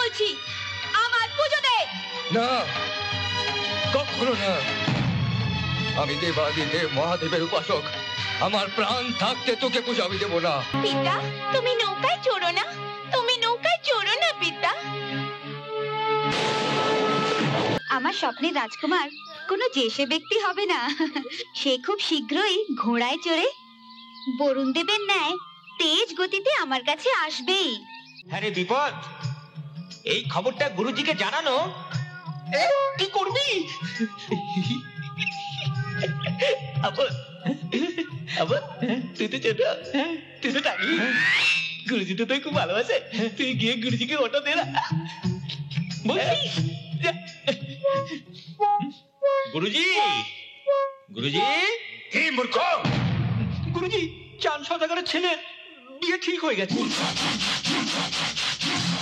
বলছি আমার পুজো দে। না, কখনো না। আমি দেবাদিদেব মহাদেবের উপাসক। আমার প্রাণ থাকতে তোকে পুজো আমি দেবো না। পিতা, তুমি নৌকায় চড়ো না, তুমি নৌকায় চড়ো না পিতা। আমার স্বপ্নের রাজকুমার কোনো জেসে ব্যক্তি হবে না। সে খুব শীঘ্রই ঘোড়ায় চড়ে বরুণ দেবের ন্যায় তেজ গতিতে আমার কাছে আসবেই। হ্যাঁ রে বিপদ, এই খবরটা গুরুজিকে জানানো। কি করবি? আবার আবার তুই তো ছোট, তুই তো টাকি। গুরুজি তো তুই খুব ভালোবাসে। তুই গিয়ে গুরুজিকে ওটা দে না। বলছিস গুরুজি? গুরুজি কি মূর্খ! গুরুজি, চাঁদ সওদাগরের ছেলে বিয়ে ঠিক হয়ে গেছে।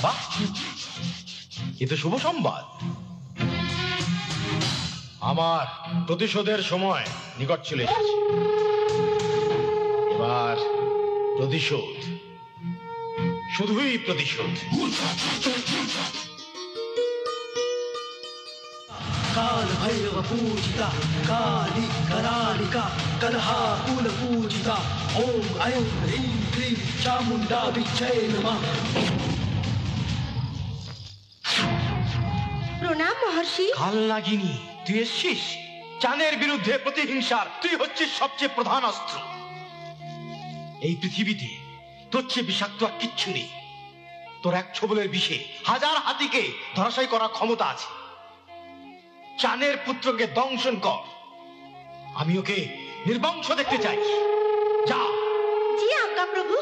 বাহ, এ তো শুভ সংবাদ। আমার প্রতিশোধের সময় নিকট চলে এসেছে। এবার প্রতিশোধ, শুধুই প্রতিশোধ। काल भैरव पूजिता काली करालिका कलहाकुल पूजिता ओम ऐं ह्रीं क्लीं चामुण्डा विच्चै नमः। প্রণাম মহর্ষি। কাল নাগিনী, তুই এসছিস? চাঁদের বিরুদ্ধে প্রতিহিংসার তুই হচ্ছিস সবচেয়ে প্রধান অস্ত্র। এই পৃথিবীতে তোর চেয়ে বিষাক্ত আর কিচ্ছু নেই। তোর এক ছোবলের বিষে হাজার হাতিকে ধরাশায়ী করার ক্ষমতা আছে। চানের পুত্রকে দংশন কর। আমি ওকে নির্বংশ দেখতে চাই। যা। জি আজ্ঞা প্রভু।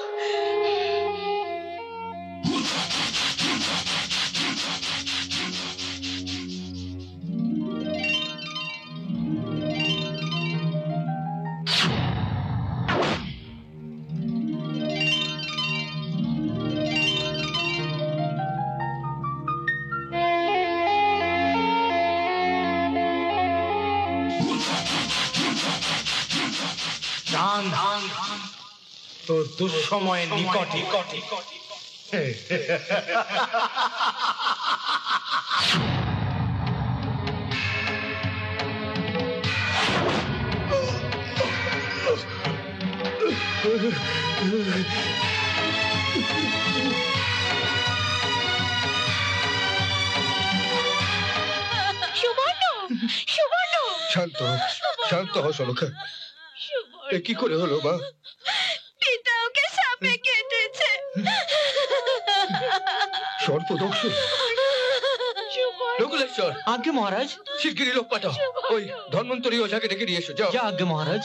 চাঁদ তোর দুঃসময়ের নিকটে। সুবর্ণ, সুবর্ণ, শান্ত, শান্ত হ সলখা। এ কি করে হলো মা? পিতা ওকে সাপে কেটেছে। সর্পদংশন। নকুলেশ্বর, আজ্ঞে মহারাজ। শিগগিরই লোক পাঠাও। ওই ধন্বন্তরী ওঝাকে ডেকে নিয়ে এসো, যাও। যা আজ্ঞে মহারাজ।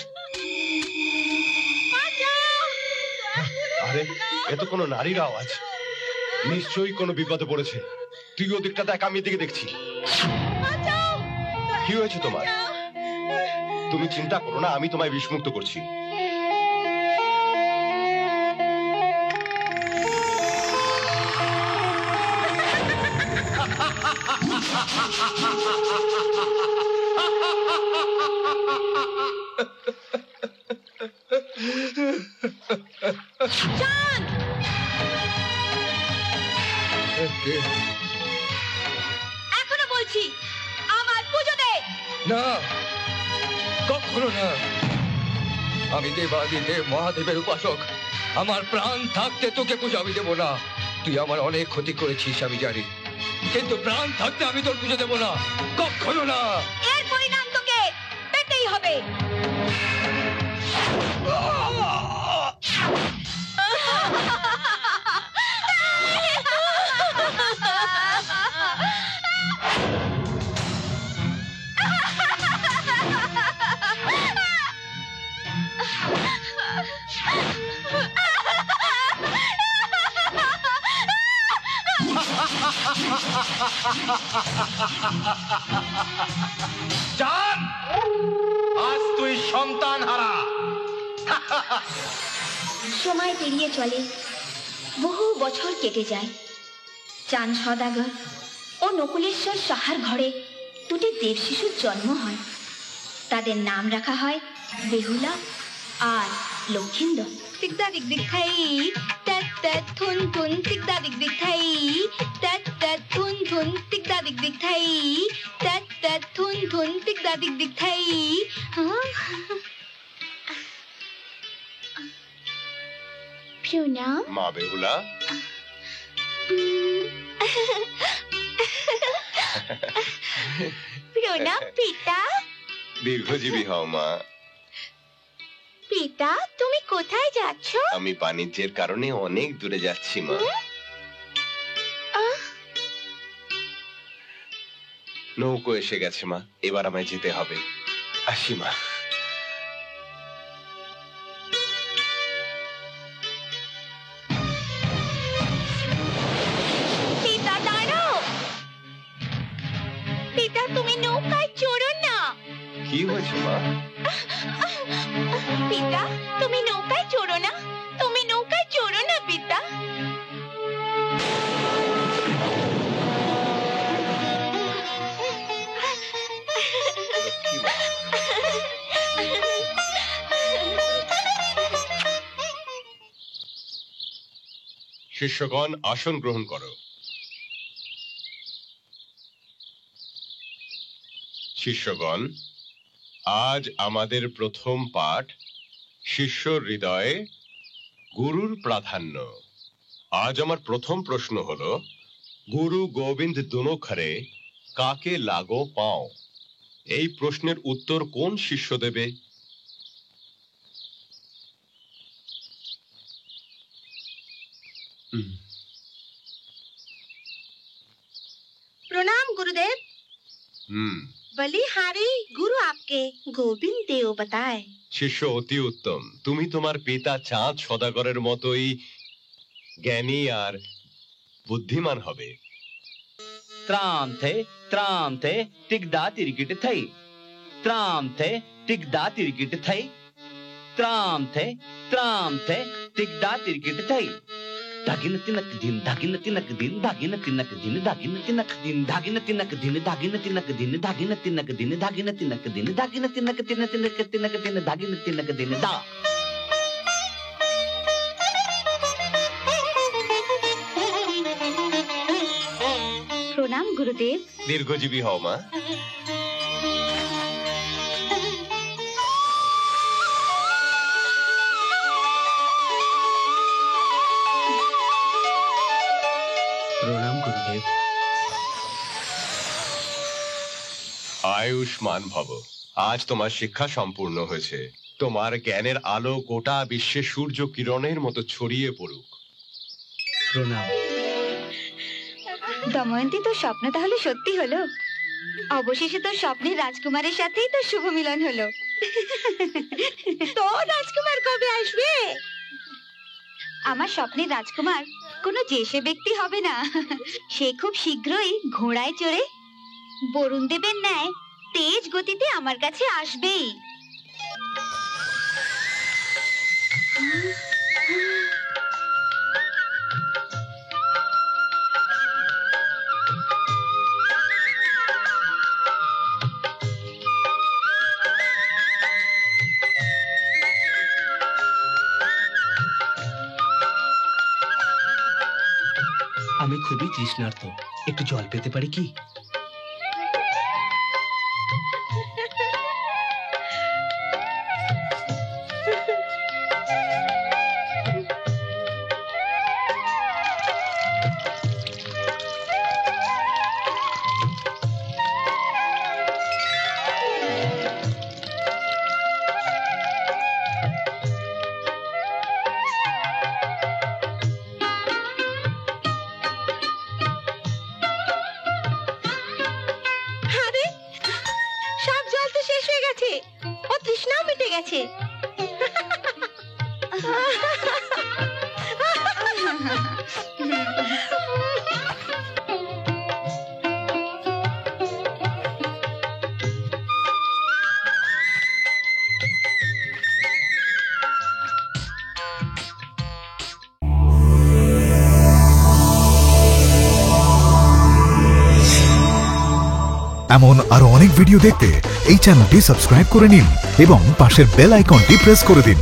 আরে, এ তো কোনো নারীর আওয়াজ। নিশ্চয়ই কোনো বিপদে পড়েছে। তুই ওদিকটা দেখ, আমি এদিকে দেখছি। কি হয়েছে তোমার? তুমি চিন্তা করো না, আমি তোমায় বিষমুক্ত করছি। এখনো বলছি আমার পুজো দে। না, কখনো না। আমি দেবাদিদেব মহাদেবের উপাসক। আমার প্রাণ থাকতে তোকে পুজো আমি দেবো না। তুই আমার অনেক ক্ষতি করেছিস আমি জানি, কিন্তু প্রাণ থাকতে আমি তোর পুজো দেবো না, কখনো না। এর পরিণাম তোকে পেতেই হবে। চাঁদ, আজ তুই সন্তান হারা। সময় পেরিয়ে চলে, বহু বছর কেটে যায়। চাঁদ সওদাগর ও নকুলেশ্বর সাহার ঘরে দুটি দেব শিশুর জন্ম হয়। তাদের নাম রাখা হয় বেহুলা আর লক্ষিন্দর। তিকদা দিক দিক থাই, ত্যাত ত্যাত থুন থুন, তিকদা দিক দিক থাই, ত্যাত ত্যাত থুন টিক দা দিক দিক থাই ত্যাত ত্যাত থুন থুন টিক দা দিক দিক থাই প্রণাম মা বেহুলা। প্রণাম পিতা। দীর্ঘজীবী হও মা। পিতা তুমি কোথায় যাচ্ছ? আমি বাণিজ্যের কারণে অনেক দূরে যাচ্ছি মা। নৌকো এসে গেছে মা, এবার আমায় যেতে হবে। আসি মা। পিতা দাঁড়াও। পিতা তুমি নৌকায় চড়ো না। কি হয়েছে মা? পিতা তুমি নৌকায় চড়ো না, তুমি নৌকায় চড়ো না পিতা। শিষ্যগণ আসন গ্রহণ করো। শিষ্যগণ, আজ আমাদের প্রথম পাঠ শিষ্যর হৃদয়ে গুরুর প্রাধান্য। আজ আমার প্রথম প্রশ্ন হলো, গুরু গোবিন্দ দোনো খরে কাকে লাগো পাও? এই প্রশ্নের উত্তর কোন শিষ্য দেবে? प्रणाम गुरुदेव। बलिहारी गुरु आपके गोविंद देव बताए। শিষ্য অতি উত্তম। তুমি তোমার পিতা চাঁদ সদাগরের মতোই জ্ঞানী আর বুদ্ধিমান হবে। त्राम थे टिकदा तिरकिट थई। त्राम थे टिकदा तिरकिट थई। त्राम थे टिकदा तिरकिट थई। धागिन तिनक दिन धागिन तिनक दिन धागिन तिनक दिन धागिन तिनक दिन धागिन तिनक दिन धागिन तिनक दिन धागिन तिनक दिन धागिन तिनक दिन धागिन तिनक दिन तिनक तिनक दिन धागिन तिनक दिन दा। प्रणाम गुरुदेव। দীর্ঘজীবী হও মা। प्रणाम गुरुदेव। আয়ুষ্মান ভব। আজ তোমার শিক্ষা সম্পূর্ণ হয়েছে। তোমার জ্ঞানের আলো গোটা বিশ্বে সূর্য কিরণের মতো ছড়িয়ে পড়ুক। प्रणाम। দময়ন্তী তোর স্বপ্ন তাহলে সত্যি হলো। অবশেষে তোর স্বপ্নের রাজকুমারের সাথেই তোর শুভ মিলন হলো। তো রাজকুমার কবে আসবে? আমার স্বপ্নের রাজকুমার কোনো যেসে ব্যক্তি হবে না, সে খুব শীঘ্রই ঘোড়ায় চড়ে বরুণ দেবের ন্যায় তেজ গতিতে আমার কাছে আসবেই। আমি খুবই তৃষ্ণার্ত, একটু জল পেতে পারি কি? গেছে। এমন আরো অনেক ভিডিও দেখতে এই চ্যানেলটি সাবস্ক্রাইব করে নিন এবং পাশের বেল আইকনটি প্রেস করে দিন।